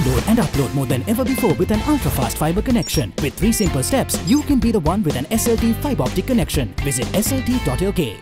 Download and upload more than ever before with an ultra-fast fiber connection. With 3 simple steps, you can be the one with an SLT fiber optic connection. Visit slt.lk.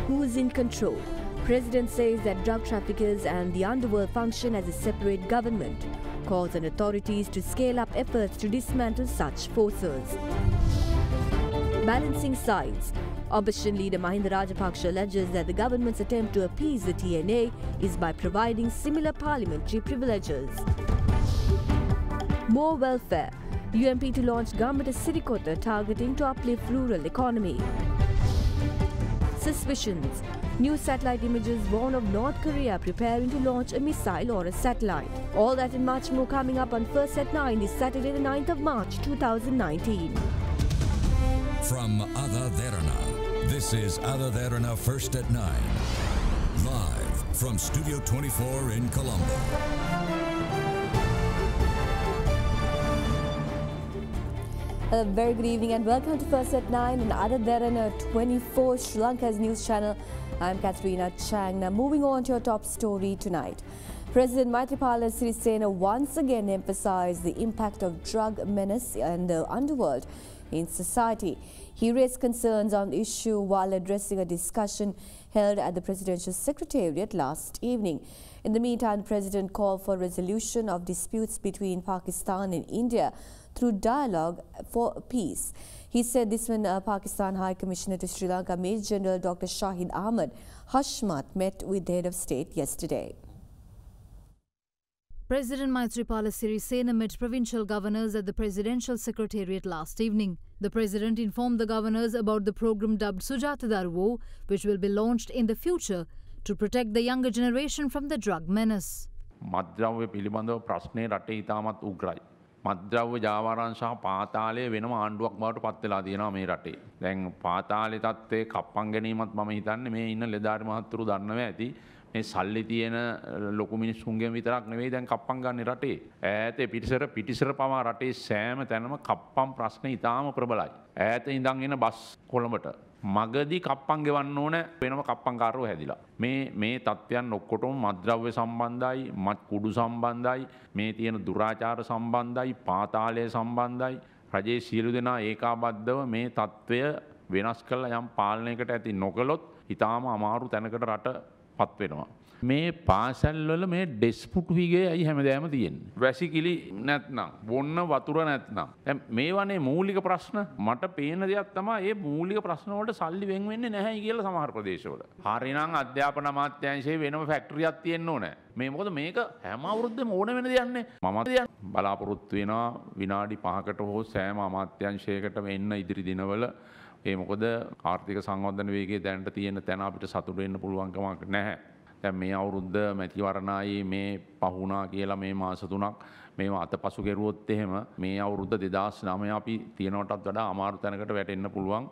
Who's in control? President says that drug traffickers and the underworld function as a separate government. Calls on authorities to scale up efforts to dismantle such forces. Balancing sides. Opposition leader Mahinda Rajapakse alleges that the government's attempt to appease the TNA is by providing similar parliamentary privileges. More welfare. UMP to launch Gamata Sirikota targeting to uplift rural economy. Suspicions. New satellite images warn of North Korea preparing to launch a missile or a satellite. All that and much more coming up on First at 9 this Saturday the 9th of March 2019. From Ada Derana, this is Ada Derana First at 9. Live from Studio 24 in Colombo. A very good evening and welcome to First at 9 and Ada Derana 24 Sri Lanka's news channel. I'm Katrina Chang. Now moving on to your top story tonight. President Maithripala Sirisena once again emphasized the impact of drug menace and the underworld in society. He raised concerns on the issue while addressing a discussion held at the Presidential Secretariat last evening. In the meantime, the President called for resolution of disputes between Pakistan and India through dialogue for peace. He said this when Pakistan High Commissioner to Sri Lanka, Major General Dr. Shahid Ahmad Hashmat met with the head of state yesterday. President Maithripala Sirisena met provincial governors at the Presidential Secretariat last evening. The President informed the governors about the program dubbed Sujata Darwo, which will be launched in the future to protect the younger generation from the drug menace. මද්ද්‍රව්‍ය පිළිබඳව ප්‍රශ්නේ රටේ ඉතාමත් උග්‍රයි. මද්ද්‍රව්‍ය ජාවාරම් සහ පාතාලය වෙනම ආණ්ඩුවක් බවට පත් වෙලා තියෙනවා මේ රටේ. දැන් පාතාලේ තත්ත්වයේ කප්පම් ගැනීමත් මම හිතන්නේ මේ ඉන්න ලෙඩාරි මහත්තුරු දන්නවා ඇති. මේ සල්ලි තියෙන ලොකු මිනිස්සුන්ගෙන් විතරක් නෙවෙයි දැන් කප්පම් ගන්න රටේ. ඈතේ පිටිසර පවා රටේ සෑම තැනම කප්පම් ප්‍රශ්නේ ඉතාම ප්‍රබලයි. ඈත ඉඳන් එන බස් කොළඹට මගදී කප්පම් ගෙවන්න ඕන වෙනම කප්පම්කාරයෝ හැදිලා. මේ තත්ත්වයන් ඔක්කොටම මද්ද්‍රව්‍ය සම්බන්ධයි, මත් කුඩු සම්බන්ධයි, මේ තියෙන දුරාචාර සම්බන්ධයි, පාතාලය සම්බන්ධයි. රජයේ සියලු දෙනා ඒකාබද්ධව මේ තත්ත්වය වෙනස් කරලා යම් පාලනයකට ඇති නොකළොත් ඊටාම අමාරු තැනකට රට පත් වෙනවා. මේ පාසල්වල මේ ඩෙස්පුට් විගේ අයි හැමදාම තියෙන්නේ. වැසිකිලි නැත්නම්, බොන්න වතුර නැත්නම්. දැන් මේවනේ මූලික ප්‍රශ්න. මට පේන දෙයක් තමයි මේ මූලික ප්‍රශ්න වලට සල්ලි වෙන් වෙන්නේ නැහැයි කියලා සමහර ප්‍රදේශවල. හරිනම් අධ්‍යාපන අමාත්‍යාංශයේ වෙනම ෆැක්ටරියක් තියෙන්න ඕනේ. මේ මොකද මේක හැම අවුරුද්දෙම ඕන වෙන දෙයක් නේ. මම බලාපොරොත්තු වෙනවා විනාඩි 5කට හෝ සෑම අමාත්‍යාංශයකට වෙන්න ඉදිරි දිනවල ඒ මොකද ආර්ථික සංවර්ධන වේගයේ දැනට තියෙන තැන අපිට සතුටු වෙන්න පුළුවන් කමක් නැහැ. දැන් මේ අවුරුද්ද මැතිවරණයි මේ පහුණා කියලා මේ මාස 3ක් මේව අතපසු කෙරුවොත් එහෙම මේ අවුරුද්ද 2009 අපි තියනවටත් වඩා අමාරු තැනකට වැටෙන්න පුළුවන්.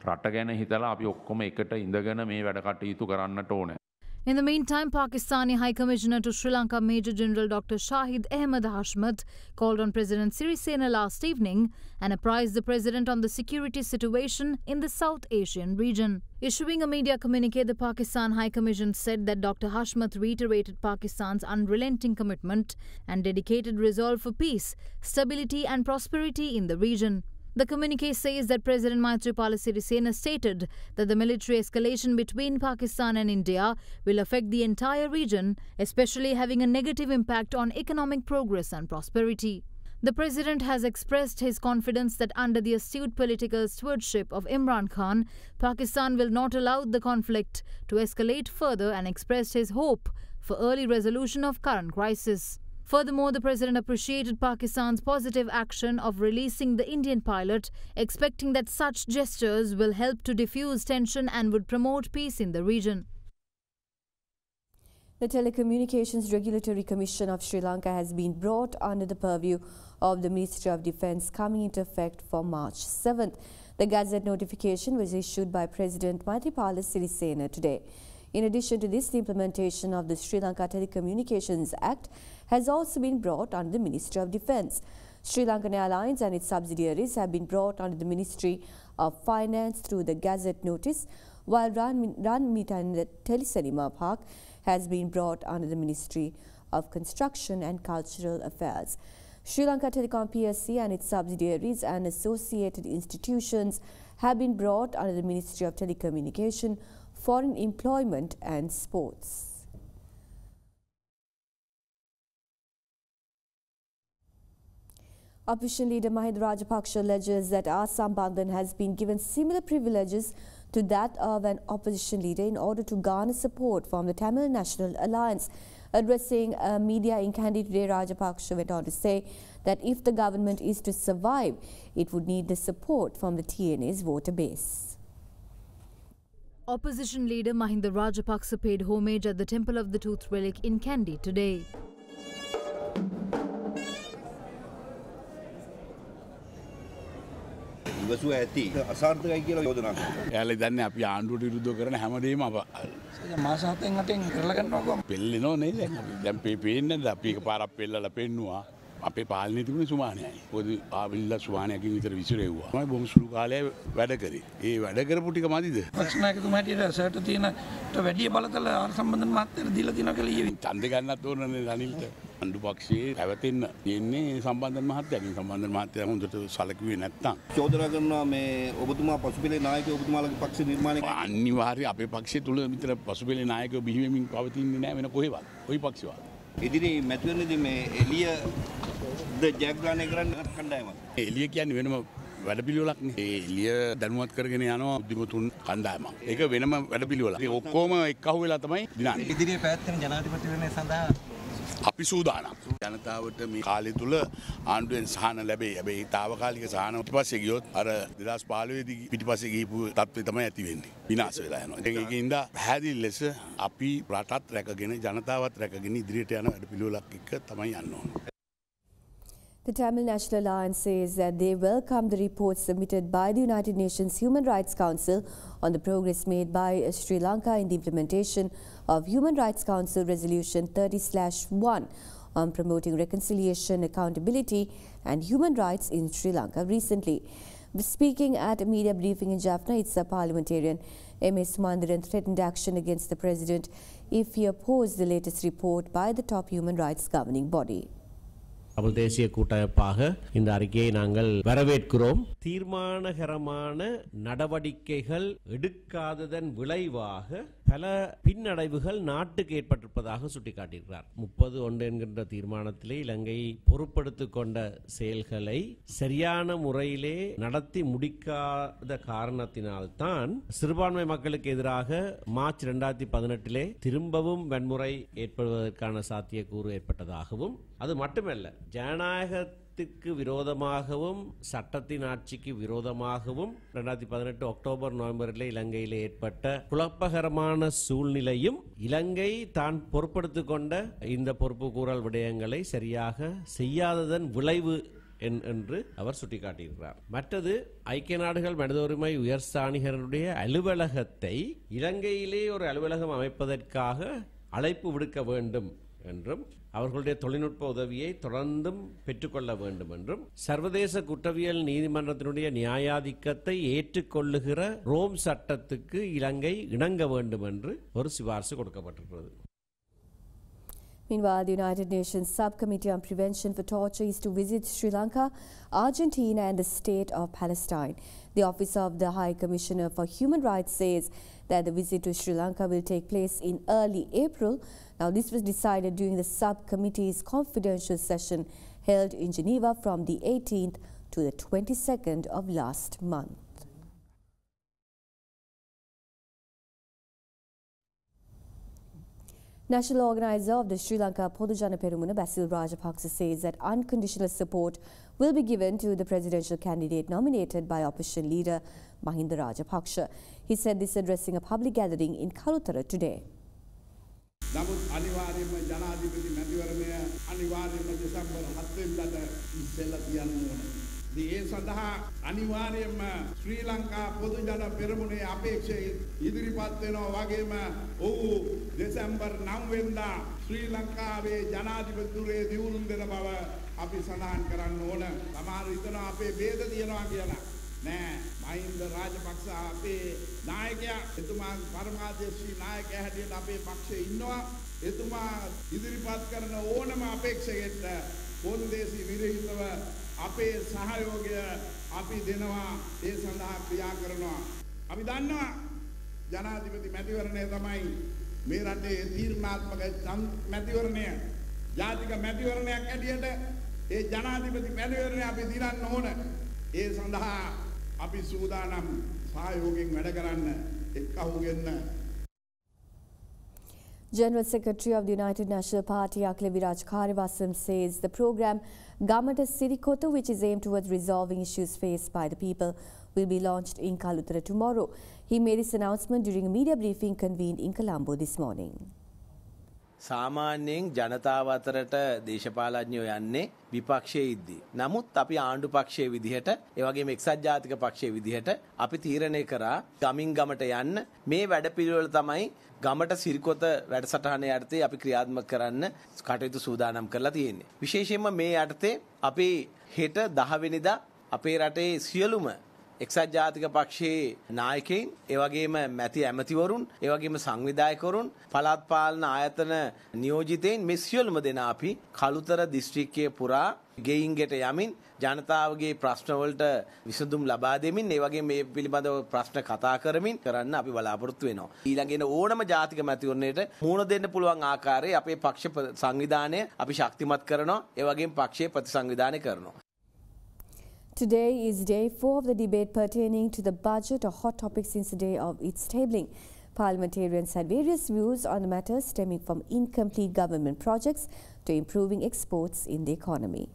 රට ගැන හිතලා අපි ඔක්කොම එකට ඉඳගෙන මේ වැඩ කටයුතු කරන්නට ඕනේ. In the meantime, Pakistani High Commissioner to Sri Lanka Major General Dr. Shahid Ahmad Hashmat called on President Sirisena last evening and apprised the President on the security situation in the South Asian region. Issuing a media communique, the Pakistan High Commission said that Dr. Hashmat reiterated Pakistan's unrelenting commitment and dedicated resolve for peace, stability and prosperity in the region. The communique says that President Maithripala Sirisena stated that the military escalation between Pakistan and India will affect the entire region, especially having a negative impact on economic progress and prosperity. The President has expressed his confidence that under the astute political stewardship of Imran Khan, Pakistan will not allow the conflict to escalate further and expressed his hope for early resolution of current crisis. Furthermore, the President appreciated Pakistan's positive action of releasing the Indian pilot, expecting that such gestures will help to diffuse tension and would promote peace in the region. The Telecommunications Regulatory Commission of Sri Lanka has been brought under the purview of the Ministry of Defence, coming into effect from March 7th. The Gazette notification was issued by President Maithripala Sirisena today. In addition to this, the implementation of the Sri Lanka Telecommunications Act has also been brought under the Ministry of Defence. Sri Lankan Airlines and its subsidiaries have been brought under the Ministry of Finance through the Gazette notice, while Ranmita and the Telecinema Park has been brought under the Ministry of Construction and Cultural Affairs. Sri Lanka Telecom PSC and its subsidiaries and associated institutions have been brought under the Ministry of Telecommunication, Foreign Employment and Sports. Opposition leader Mahinda Rajapakse alleges that R. Sambandhan has been given similar privileges to that of an opposition leader in order to garner support from the Tamil National Alliance. Addressing media in Kandy today, Rajapakse went on to say that if the government is to survive, it would need the support from the TNA's voter base. Opposition leader Mahinda Rajapakse paid homage at the Temple of the Tooth Relic in Kandy today. අපේ පාලනය තිබුණේ සුමානයයි. පොදු ආවිල්ලා සුමානයකින් විතර විසිරෙව්වා. මම බොහොම සුළු කාලයක් වැඩ කරේ. ඒ වැඩ කරපු ටික මදිද? පක්ෂනායකතුමා හැටියට සර්ට තියෙනට වැඩි බලතල ආර සම්බන්ධන මහත්තයර දීලා තියෙනවා කියලා ඊයේ ඡන්දේ ගන්නත් ඕනනේ රනිල්ට. අඬු පක්ෂයේ පැවතෙන්න තියෙන්නේ සම්බන්ධන මහත්තයාගෙන්. සම්බන්ධන මහත්තයා හොඳට සැලකුවේ නැත්තම් චෝදනා කරනවා මේ ඔබතුමා පසුපෙළේ නායකයෝ ඔබතුමාලගේ පක්ෂ නිර්මාණය අනිවාර්යයෙන් අපේ පක්ෂය තුල විතර පසුපෙළේ නායකයෝ බිහි වෙමින් පවතින්නේ නැහැ වෙන කොහෙවත්. කොයි පක්ෂවත්. ඉදිරි මැතිවරණයේදී මේ එළිය ජයග්‍රහණය කරන්න කණ්ඩායමක්. එළිය කියන්නේ වෙනම වැඩපිළිවෙලක් නේ. ඒ එළිය දැනුවත් කරගෙන යනවා උද්දිමතුන් කණ්ඩායමක්. ඒක වෙනම වැඩපිළිවෙලක්. ඒ ඔක්කොම එක්කහුව වෙලා තමයි දිනන්නේ. ඉදිරියේ පැවැත්වෙන ජනාධිපතිවරණය සඳහා අපි සූදානම්. ජනතාවට මේ කාලය තුල ආණ්ඩුවෙන් සහන ලැබේ. හැබැයි తాවකාලික සහන පිටිපස්සේ ගියොත් අර 2015 දී පිටිපස්සේ ගිහපු තත්ත්වය තමයි ඇති වෙන්නේ. විනාශ වෙලා යනවා. ඒකින්ද පැහැදිලි ලෙස අපි රටත් රැකගෙන ජනතාවත් රැකගෙන ඉදිරියට යන වැඩපිළිවෙලක් එක්ක තමයි යන්න ඕනේ. The Tamil National Alliance says that they welcome the report submitted by the United Nations Human Rights Council on the progress made by Sri Lanka in the implementation of Human Rights Council Resolution 30/1 on promoting reconciliation, accountability and human rights in Sri Lanka recently. Speaking at a media briefing in Jaffna, its Parliamentarian M.S. Mandiran threatened action against the President if he opposed the latest report by the top human rights governing body. Tamil தேசிய கூட்டமைப்பாக இந்த அறிக்கையை நாங்கள் வரவேற்கிறோம். தீர்மானகரமான நடவடிக்கைகள் எடுக்காததன் விளைவாக பல பின்னடைவுகள் நாட்டுக்கு ஏற்பட்டிருப்பதாக சுட்டிக்காட்டியிருக்கிறார். 30 என்கின்ற தீர்மானத்திலே இலங்கை பொறுப்பெடுத்துக் கொண்ட செயல்களை சரியான முறையிலே நடத்தி முடிக்காத காரணத்தினால்தான் சிறுபான்மை மக்களுக்கு எதிராக மார்ச் 2018 திரும்பவும் வன்முறை ஏற்படுவதற்கான சாத்தியக்கூறு ஏற்பட்டதாகவும், அது மட்டுமல்ல ஜனநாயகத்திற்கு விரோதமாகவும் சட்டத்தின் ஆட்சிக்கு விரோதமாகவும் 2018 அக்டோபர் நவம்பரில் இலங்கையில் ஏற்பட்ட குழப்பகரமான சூழ்நிலையும் இலங்கை தான் பொறுப்பெடுத்துக் கொண்ட இந்த பொறுப்பு கூறல் விடயங்களை சரியாக செய்யாததன் விளைவு என்று அவர் சுட்டிக்காட்டியிருக்கிறார். மற்றது ஐக்கிய நாடுகள் மனித உரிமை உயர்ஸ்தானிகருடைய அலுவலகத்தை இலங்கையிலே ஒரு அலுவலகம் அமைப்பதற்காக அழைப்பு விடுக்க வேண்டும் என்றும், அவர்களுடைய தொழில்நுட்ப உதவியை தொடர்ந்தும் பெற்றுக்கொள்ள வேண்டும் என்றும், சர்வதேச குற்றவியல் நீதிமன்றத்தினுடைய நியாயாதிக்கத்தை ஏற்றுக்கொள்ளுகிற ரோம் சட்டத்துக்கு இலங்கை இணங்க வேண்டும் என்று ஒரு சிபார்சு கொடுக்கப்பட்டிருக்கிறது. Meanwhile, the United Nations Subcommittee on Prevention for Torture is to visit Sri Lanka, Argentina and the state of Palestine. The Office of the High Commissioner for Human Rights says that the visit to Sri Lanka will take place in early April. Now, this was decided during the subcommittee's confidential session held in Geneva from the 18th to the 22nd of last month. National organizer of the Sri Lanka Podujana Perumuna, Basil Rajapakse, says that unconditional support will be given to the presidential candidate nominated by opposition leader Mahinda Rajapakse. He said this addressing a public gathering in Kalutara today. නමුත් අනිවාර්යයෙන්ම ජනාධිපති මැතිවරණය අනිවාර්යයෙන්ම දෙසැම්බර් 7 වෙනිදාට ඉස්සෙල්ලා තියන්න ඕනේ. ඒ සඳහා අනිවාර්යයෙන්ම ශ්‍රී ලංකා පොදු ජන පෙරමුණේ අපේක්ෂය ඉදිරිපත් වෙනවා වගේම ඔහු දෙසැම්බර් 9 වෙනිදා ශ්‍රී ලංකාවේ ජනාධිපතිතුරේ දියුණුම් දෙන බව අපි සඳහන් කරන්න ඕන. සමහර හිතනවා අපේ ભેද තියෙනවා කියලා. නෑ, මහින්ද රාජපක්ෂ අපේ නායකයා, එතුමා පරමාධ්‍යක්ෂී නායකයා හැටියට අපේ පක්ෂයේ ඉන්නවා. එතුමා ඉදිරිපත් කරන ඕනම අපේක්ෂකෙට කොන්දේසි විරහිතව අපේ සහයෝගය අපි දෙනවා. ඒ සඳහා ක්‍රියා කරනවා. අපි දන්නවා ජනාධිපති මැතිවරණය තමයි මේ රටේ තීරණාත්මක මැතිවරණය. ජාතික මැතිවරණයක් ඇටියට ඒ ජනාධිපති මැතිවරණය අපි දිනන්න ඕන. ඒ සඳහා අපි සූදානම් සහයෝගයෙන් වැඩ කරන්න එක්කහුවෙන්න. General Secretary of the United National Party, Akle Viraj Karivasam, says the program Gamata Sirikottu, which is aimed towards resolving issues faced by the people, will be launched in Kalutara tomorrow. He made this announcement during a media briefing convened in Colombo this morning. සාමාන්‍යයෙන් ජනතාව අතරට දේශපාලඥයෝ යන්නේ විපක්ෂයේ ඉද්දී. නමුත් අපි ආණ්ඩු පක්ෂයේ විදිහට ඒ වගේම එක්සත් ජාතික පක්ෂයේ විදිහට අපි තීරණය කරා ගමින් ගමට යන්න. මේ වැඩපිළිවෙල තමයි ගමට සිරිකොත වැඩසටහන යටතේ අපි ක්‍රියාත්මක කරන්න කටයුතු සූදානම් කරලා තියෙන්නේ. විශේෂයෙන්ම මේ යටතේ අපි හෙට 10 වෙනිදා අපේ රටේ සියලුම එක්සත් ජාතික පක්ෂයේ නායකයින්, ඒ වගේම මැති ඇමතිවරුන්, ඒ වගේම සංවිධායකවරුන්, පළාත් පාලන ආයතන නියෝජිතයින් මේ සියලුම දෙනා අපි කළුතර දිස්ත්‍රික්කයේ පුරා ගෙයින් ගෙට යමින් ජනතාවගේ ප්‍රශ්න වලට විසඳුම් ලබා දෙමින්, ඒ වගේම මේ පිළිබඳව ප්‍රශ්න කතා කරමින් කරන්න අපි බලාපොරොත්තු වෙනවා. ඊළඟින ඕනම ජාතික මැතිවරණයට මුහුණ දෙන්න පුළුවන් ආකාරයේ අපේ පක්ෂ සංවිධානය අපි ශක්තිමත් කරනවා. ඒ වගේම පක්ෂයේ ප්‍රතිසංවිධානය කරනවා. Today is day 4 of the debate pertaining to the budget, a hot topic since the day of its tabling. Parliamentarians had various views on the matter stemming from incomplete government projects to improving exports in the economy.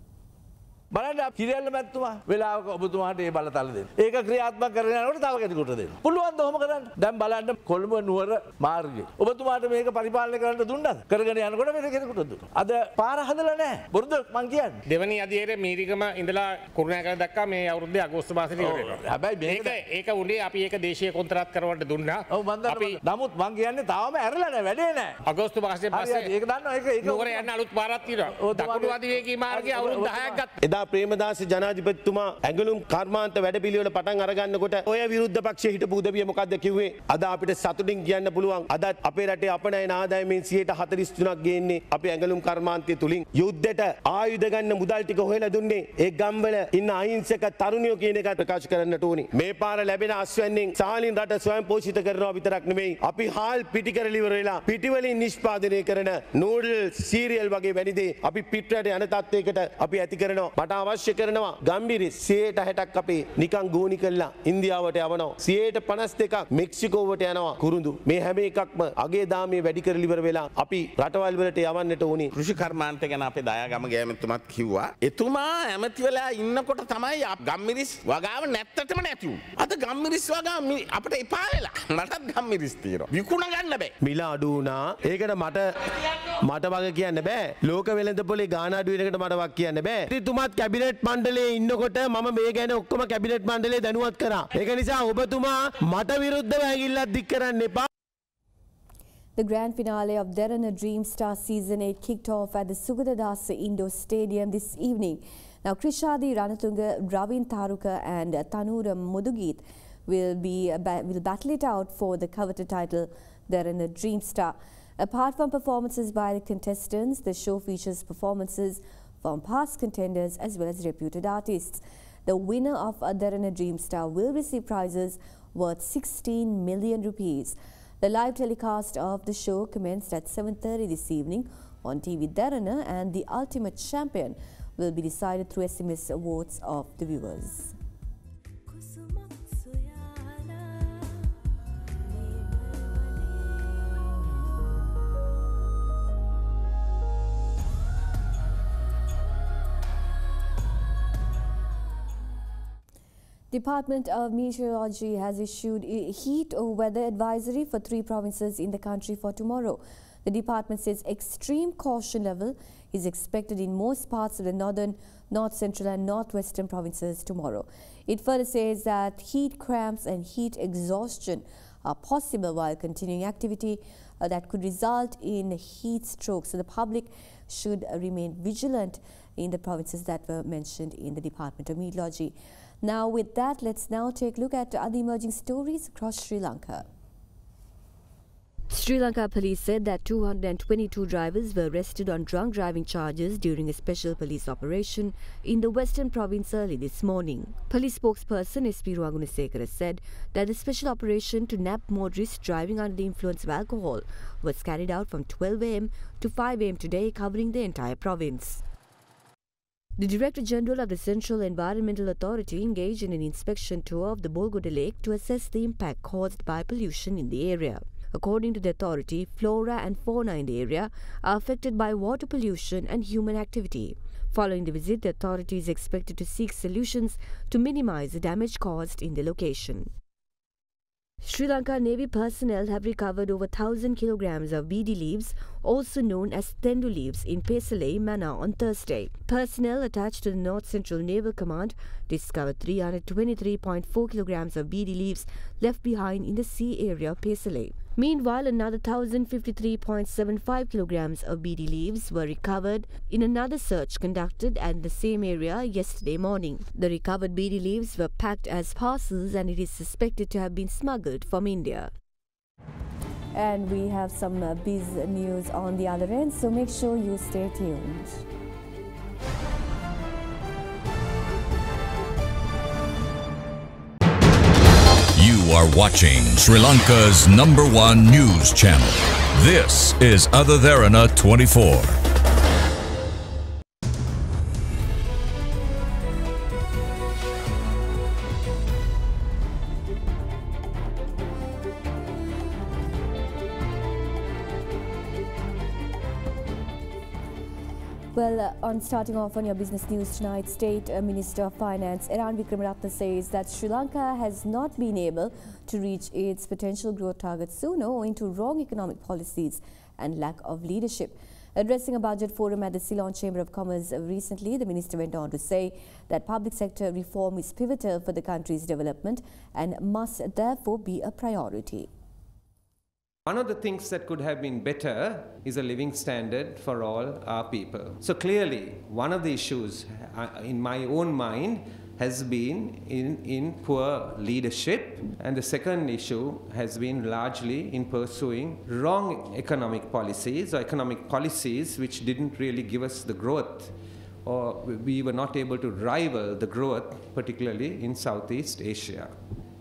බලන්න කිරියල්ල මැතිතුමා වෙලාවක ඔබතුමාට ඒ බලතල දෙන්න. ඒක ක්‍රියාත්මක කරගෙන යනකොට තව කෙනෙකුට දෙන්න. පුළුවන් ද ඔහොම කරන්න? දැන් බලන්න කොළඹ නුවර මාර්ගය. ඔබතුමාට මේක පරිපාලනය කරන්න දුන්නාද? කරගෙන යනකොට වෙන කෙනෙකුට දුන්නා. අද පාර හදලා නැහැ. බොරුද මං කියන්නේ? දෙවනි අධියරේ මීරිගම ඉඳලා කුරුණෑගල දක්වා මේ අවුරුද්දේ අගෝස්තු මාසෙට ඉවර වෙනවා. හැබැයි ඒක උනේ අපි ඒක දේශීය කොන්ත්‍රාත් කරවන්න දුන්නා. ඔව් මං දන්නවා. අපි නමුත් මං කියන්නේ තාම ඇරලා නැහැ, වැඩේ නැහැ. අගෝස්තු මාසෙන් පස්සේ ඒක දන්නවා. ඒක නුවර යන අලුත් පාරක් තියෙනවා. දකුණු අධිවේගී මාර්ගය අවුරුදු 10ක් ගත්තා. ප්‍රේමදාස ජනාධිපතිතුමා ඇඟලුම් කර්මාන්ත වැඩපිළිවෙල පටන් අරගන්නකොට ඔය විරුද්ධ පක්ෂයේ හිටපු උදවිය මොකද්ද කිව්වේ? අද අපිට සතුටින් කියන්න පුළුවන් අද අපේ රටේ අපනයන ආදායමෙන් 43%ක් ගේන්නේ අපි ඇඟලුම් කර්මාන්තය තුලින්. යුද්ධයට ආයුධ ගන්න මුදල් ටික හොයලා දුන්නේ ඒ ගම්වල ඉන්න අහිංසක තරුණියෝ කියන එක ප්‍රකාශ කරන්නට ඕනේ. මේ පාර ලැබෙන අස්වැන්නෙන් සාහලින් රට ස්වයං පෝෂිත කරනවා විතරක් නෙමෙයි අපි හාල් පිටි කරලා ඉවර වෙලා පිටි වලින් නිෂ්පාදනය කරන නූඩල් සීරියල් වගේ වැනි දේ අපි පිටරට යන තත්වයකට අපි ඇති කරනවා. මට අවශ්‍ය කරනවා ගම්බිරි 60ක් අපේ නිකන් ගෝනි කළා ඉන්දියාවට යවනවා. 52ක් මෙක්සිකෝවට යනවා කුරුඳු. මේ හැම එකක්ම අගේ දාමේ වැඩි කරලා ඉවර වෙලා අපි රටවල් වලට යවන්නට ඕනේ. කෘෂි කර්මාන්ත ගැන අපේ දයාගම ගෑමතුමත් කිව්වා. එතුමා ඇමති වෙලා ඉන්නකොට තමයි ගම්මිරිස් වගාව නැත්තටම නැති වුනේ. අද ගම්මිරිස් වගාව අපිට එපා වෙලා. මටත් ගම්මිරිස් තියෙනවා. විකුණ ගන්න බෑ. මිල අඩු වුණා. ඒකට මට වග කියන්න බෑ. ලෝක වෙළඳපොලේ ගාන අඩු වෙන එකට මට වග කියන්න බෑ. එතුමාත් කැබිනට් මණ්ඩලයේ ඉන්නකොට මම මේ ගැන ඔක්කොම කැබිනට් මණ්ඩලයේ දැනුවත් කරා. ඒක නිසා ඔබතුමා මට විරුද්ධව ඇඟිල්ලක් දික් කරන්න එපා. The grand finale of Derana Dream Star Season 8 kicked off at the Sugadadasa Indoor Stadium this evening. Now Krishadi Ranatunga, Ravin Taruka and Tanura Mudugit will battle it out for the coveted title Derana Dream Star. Apart from performances by the contestants, the show features performances from past contenders as well as reputed artists. The winner of Derana Dream Star will receive prizes worth 16 million rupees. The live telecast of the show commenced at 7:30 this evening on TV Derana, and the ultimate champion will be decided through SMS votes of the viewers. Department of Meteorology has issued a heat weather advisory for 3 provinces in the country for tomorrow. The department says extreme caution level is expected in most parts of the northern, north central and northwestern provinces tomorrow. It further says that heat cramps and heat exhaustion are possible while continuing activity that could result in heat stroke. So the public should remain vigilant in the provinces that were mentioned in the Department of Meteorology. Now with that, let's now take a look at other emerging stories across Sri Lanka. Sri Lanka police said that 222 drivers were arrested on drunk driving charges during a special police operation in the western province early this morning. Police spokesperson SP Ruagunasekara said that the special operation to nab motorists driving under the influence of alcohol was carried out from 12 am to 5 am today, covering the entire province. The Director General of the Central Environmental Authority engaged in an inspection tour of the Bolgoda Lake to assess the impact caused by pollution in the area. According to the authority, flora and fauna in the area are affected by water pollution and human activity. Following the visit, the authority is expected to seek solutions to minimize the damage caused in the location. Sri Lanka Navy personnel have recovered over 1,000 kilograms of beedi leaves, also known as tendu leaves, in Pesalei, Mannar on Thursday. Personnel attached to the North Central Naval Command discovered 323.4 kilograms of beedi leaves left behind in the sea area of Pesalei. Meanwhile, another 1,053.75 kilograms of beedi leaves were recovered in another search conducted at the same area yesterday morning. The recovered beedi leaves were packed as parcels and it is suspected to have been smuggled from India. And we have some biz news on the other end, so make sure you stay tuned. You are watching Sri Lanka's #1 news channel. This is Other Derana 24. Well, on starting off on your business news tonight, State Minister of Finance Derana says that Sri Lanka has not been able to reach its potential growth targets sooner owing to wrong economic policies and lack of leadership. Addressing a budget forum at the Ceylon Chamber of Commerce recently, the minister went on to say that public sector reform is pivotal for the country's development and must therefore be a priority. One of the things that could have been better is a living standard for all our people. So clearly, one of the issues in my own mind has been in poor leadership, and the second issue has been largely in pursuing wrong economic policies, or economic policies which didn't really give us the growth, or we were not able to rival the growth, particularly in Southeast Asia.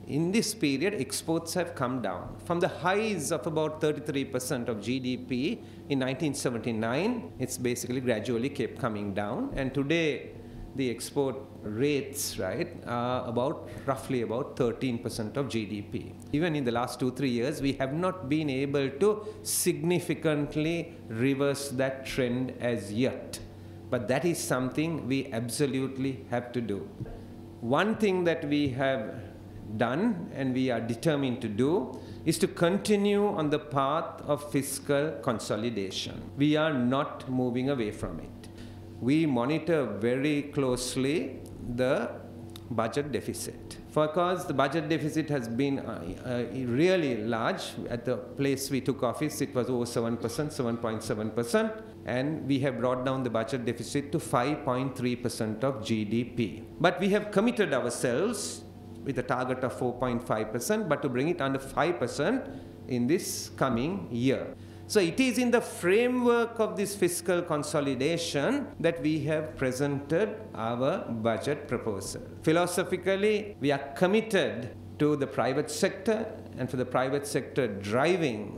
In this period, exports have come down. From the highs of about 33% of GDP in 1979, it's basically gradually kept coming down. And today, the export rates, right, are roughly about 13% of GDP. Even in the last 2-3 years, we have not been able to significantly reverse that trend as yet. But that is something we absolutely have to do. One thing that we have done and we are determined to do is to continue on the path of fiscal consolidation. We are not moving away from it. We monitor very closely the budget deficit, because the budget deficit has been really large. At the place we took office, it was over 7%, 7.7%, and we have brought down the budget deficit to 5.3% of GDP. But we have committed ourselves with a target of 4.5%, but to bring it under 5% in this coming year. So it is in the framework of this fiscal consolidation that we have presented our budget proposal. Philosophically, we are committed to the private sector and for the private sector driving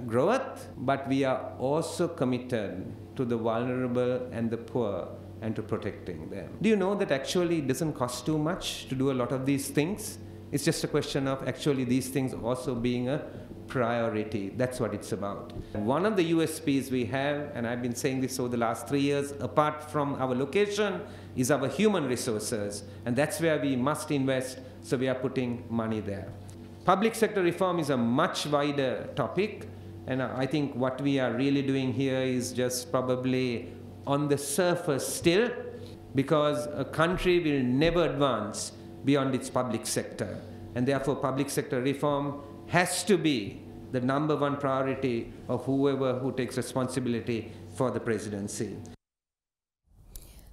growth, but we are also committed to the vulnerable and the poor and to protecting them. Do you know that actually it doesn't cost too much to do a lot of these things? It's just a question of actually these things also being a priority. That's what it's about. One of the USPs we have, and I've been saying this over the last 3 years, apart from our location, is our human resources. And that's where we must invest, so we are putting money there. Public sector reform is a much wider topic. And I think what we are really doing here is just probably on the surface still, because a country will never advance beyond its public sector. And therefore, public sector reform has to be the #1 priority of whoever who takes responsibility for the presidency.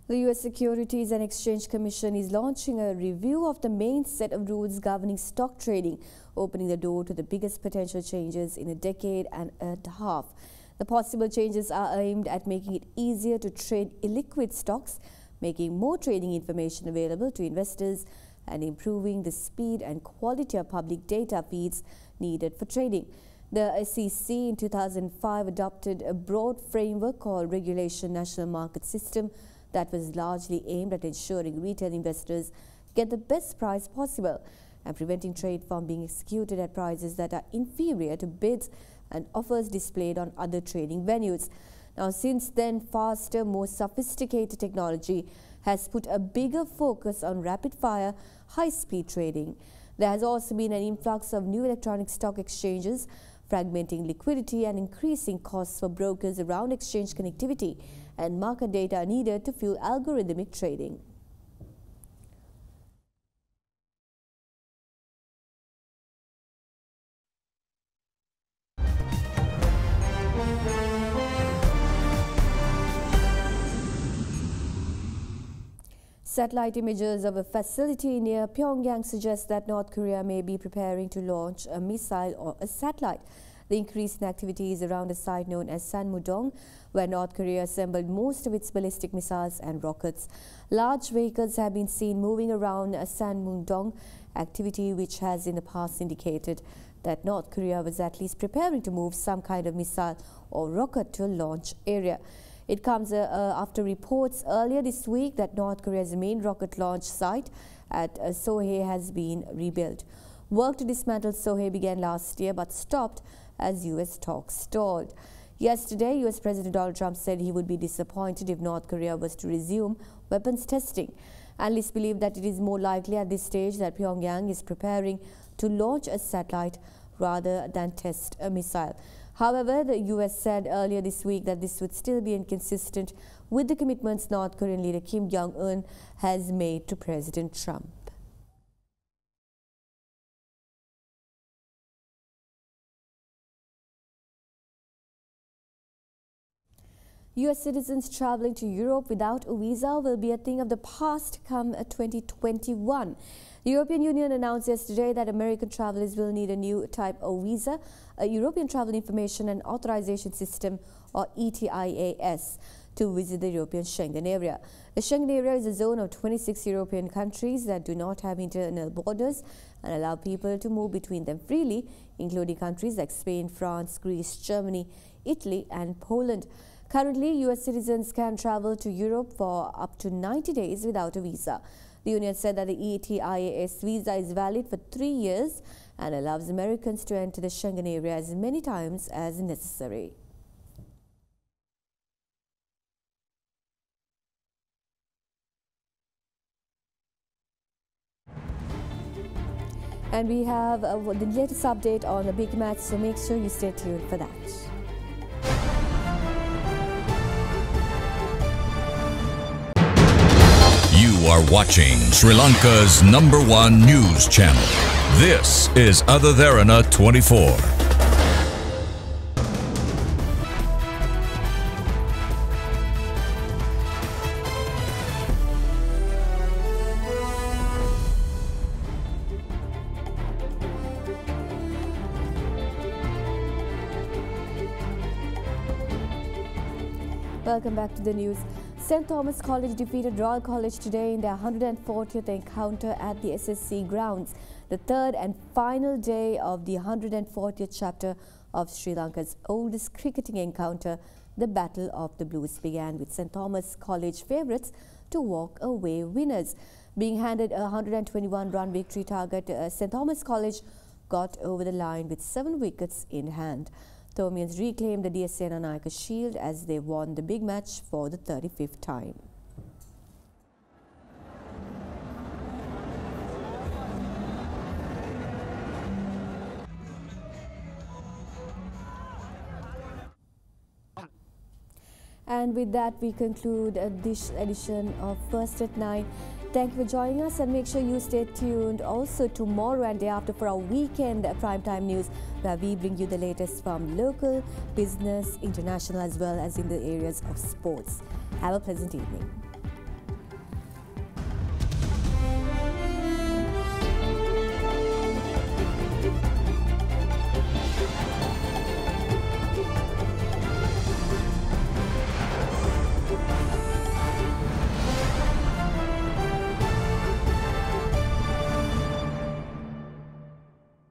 The U.S. Securities and Exchange Commission is launching a review of the main set of rules governing stock trading, opening the door to the biggest potential changes in a decade and a half. The possible changes are aimed at making it easier to trade illiquid stocks, making more trading information available to investors, and improving the speed and quality of public data feeds needed for trading. The SEC in 2005 adopted a broad framework called Regulation National Market System that was largely aimed at ensuring retail investors get the best price possible and preventing trade from being executed at prices that are inferior to bids and offers displayed on other trading venues. Now, since then, faster, more sophisticated technology has put a bigger focus on rapid-fire, high-speed trading. There has also been an influx of new electronic stock exchanges, fragmenting liquidity and increasing costs for brokers around exchange connectivity and market data needed to fuel algorithmic trading. Satellite images of a facility near Pyongyang suggest that North Korea may be preparing to launch a missile or a satellite. The increase in activities around a site known as Sanmudong, where North Korea assembled most of its ballistic missiles and rockets. Large vehicles have been seen moving around Sanmudong, activity which has in the past indicated that North Korea was at least preparing to move some kind of missile or rocket to a launch area. It comes after reports earlier this week that North Korea's main rocket launch site at Sohae has been rebuilt. Work to dismantle Sohae began last year but stopped as U.S. talks stalled. Yesterday, U.S. President Donald Trump said he would be disappointed if North Korea was to resume weapons testing. Analysts believe that it is more likely at this stage that Pyongyang is preparing to launch a satellite rather than test a missile. However, the U.S. said earlier this week that this would still be inconsistent with the commitments North Korean leader Kim Jong-un has made to President Trump. U.S. citizens traveling to Europe without a visa will be a thing of the past come 2021. The European Union announced yesterday that American travelers will need a new type of visa, a European Travel Information and Authorization System, or ETIAS, to visit the European Schengen area. The Schengen area is a zone of 26 European countries that do not have internal borders and allow people to move between them freely, including countries like Spain, France, Greece, Germany, Italy, and Poland. Currently, U.S. citizens can travel to Europe for up to 90 days without a visa. The Union said that the ETIAS visa is valid for 3 years and allows Americans to enter the Schengen area as many times as necessary. And we have the latest update on the big match, so make sure you stay tuned for that. You are watching Sri Lanka's #1 news channel. This is Other Derana 24. Welcome back to the news. St. Thomas College defeated Royal College today in their 140th encounter at the SSC grounds, the third and final day of the 140th chapter of Sri Lanka's oldest cricketing encounter. The Battle of the Blues began with St. Thomas College favourites to walk away winners. Being handed a 121-run victory target, St. Thomas College got over the line with 7 wickets in hand. Thomians reclaimed the DSA Nanayaka Shield as they won the big match for the 35th time. And with that, we conclude this edition of First at 9. Thank you for joining us, and make sure you stay tuned also tomorrow and day after for our weekend primetime news, where we bring you the latest from local, business, international, as well as in the areas of sports. Have a pleasant evening.